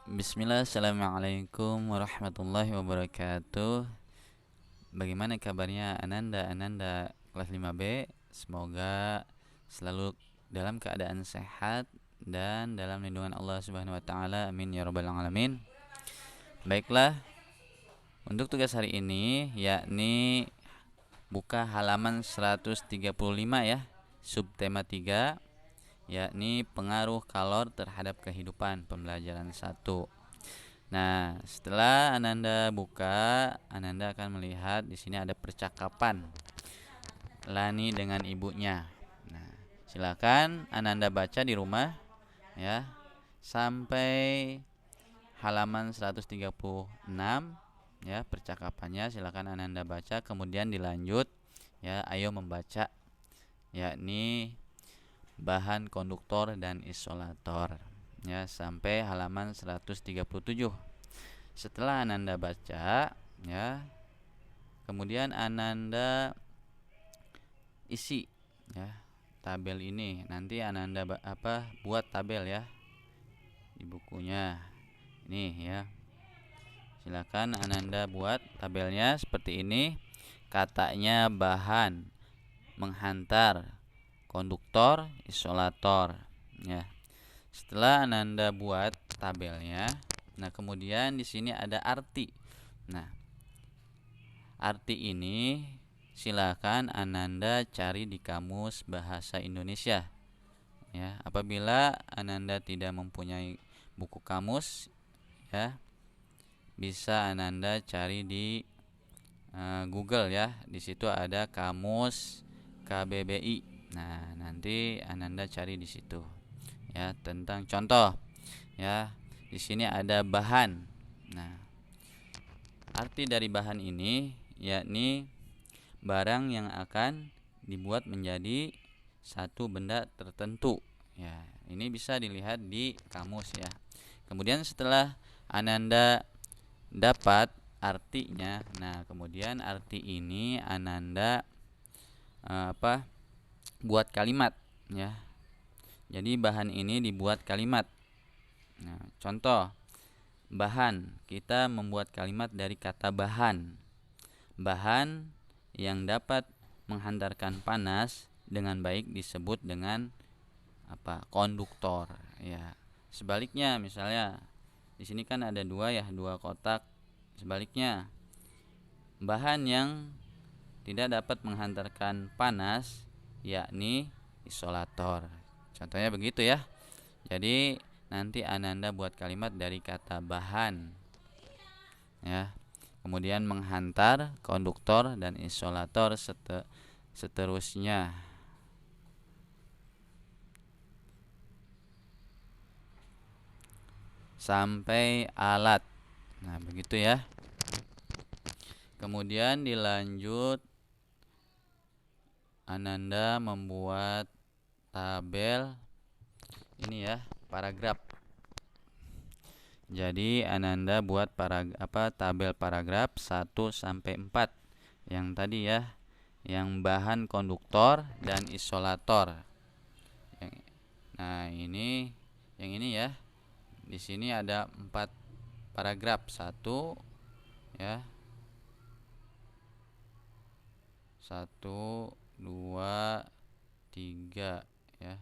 Bismillah, assalamualaikum warahmatullahi wabarakatuh. Bagaimana kabarnya Ananda kelas 5B? Semoga selalu dalam keadaan sehat dan dalam lindungan Allah Subhanahu wa taala. Amin ya rabbal alamin. Baiklah, untuk tugas hari ini yakni buka halaman 135 ya, subtema 3 yakni pengaruh kalor terhadap kehidupan, pembelajaran 1. Nah, setelah Ananda buka, Ananda akan melihat di sini ada percakapan Lani dengan ibunya. Nah, silakan Ananda baca di rumah ya sampai halaman 136 ya percakapannya, silakan Ananda baca, kemudian dilanjut ya, ayo membaca yakni bahan konduktor dan isolator ya sampai halaman 137. Setelah Ananda baca ya, kemudian Ananda isi ya tabel ini. Nanti Ananda buat tabel ya di bukunya ini ya. Silakan Ananda buat tabelnya seperti ini. Katanya bahan, menghantar, konduktor, isolator ya. Setelah Ananda buat tabelnya, nah kemudian di sini ada arti. Nah, arti ini silakan Ananda cari di kamus bahasa Indonesia ya. Apabila Ananda tidak mempunyai buku kamus ya, bisa Ananda cari di Google ya. Di situ ada kamus KBBI. Nah, nanti Ananda cari di situ ya tentang contoh ya. Di sini ada bahan. Nah, arti dari bahan ini yakni barang yang akan dibuat menjadi satu benda tertentu ya. Ini bisa dilihat di kamus ya. Kemudian setelah Ananda dapat artinya, nah kemudian arti ini Ananda buat kalimat ya. Jadi bahan ini dibuat kalimat. Nah, contoh bahan, kita membuat kalimat dari kata bahan. Bahan yang dapat menghantarkan panas dengan baik disebut dengan konduktor ya. Sebaliknya misalnya di sini kan ada dua kotak. Sebaliknya bahan yang tidak dapat menghantarkan panas yakni isolator. Contohnya begitu ya. Jadi nanti Ananda buat kalimat dari kata bahan ya. Kemudian menghantar, konduktor, dan isolator seterusnya. Sampai alat. Nah, begitu ya. Kemudian dilanjut Ananda membuat tabel ini ya, paragraf. Jadi Ananda buat tabel paragraf 1 sampai 4 yang tadi ya, yang bahan konduktor dan isolator. Nah, ini yang ini ya. Di sini ada 4 paragraf. 1 ya. 1 2 3 ya.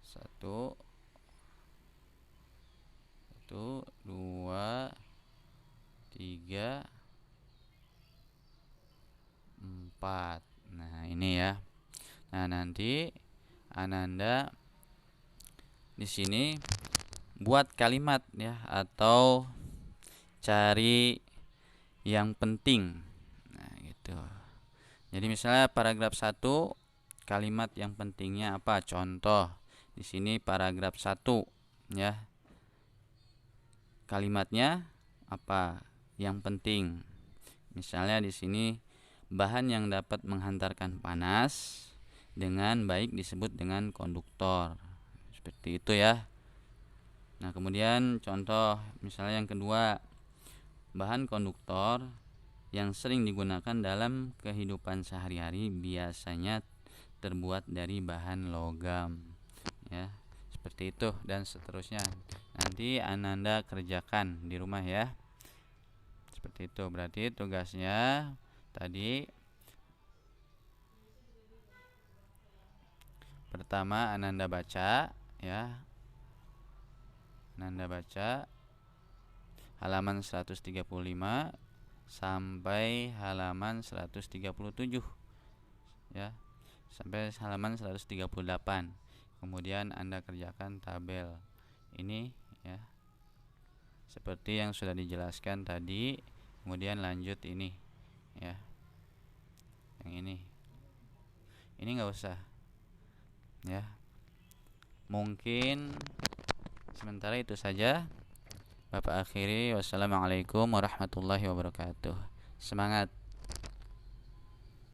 1 2 3 4. Nah, ini ya. Nah, nanti Ananda di sini buat kalimat ya, atau cari yang penting. Nah, gitu. Jadi misalnya paragraf 1, kalimat yang pentingnya apa? Contoh di sini paragraf 1 ya. Kalimatnya apa? Yang penting. Misalnya di sini bahan yang dapat menghantarkan panas dengan baik disebut dengan konduktor. Seperti itu ya. Nah, kemudian contoh misalnya yang kedua, bahan konduktor yang sering digunakan dalam kehidupan sehari-hari biasanya terbuat dari bahan logam ya. Seperti itu dan seterusnya. nanti Ananda kerjakan di rumah ya. Seperti itu. Berarti tugasnya tadi pertama Ananda baca ya. Ananda baca halaman 135 sampai halaman 137 ya. Sampai halaman 138. Kemudian Anda kerjakan tabel ini ya. Seperti yang sudah dijelaskan tadi. Kemudian lanjut ini ya. Yang ini. Ini enggak usah. Ya. Mungkin sementara itu saja. Bapak akhiri. Wassalamualaikum warahmatullahi wabarakatuh. Semangat.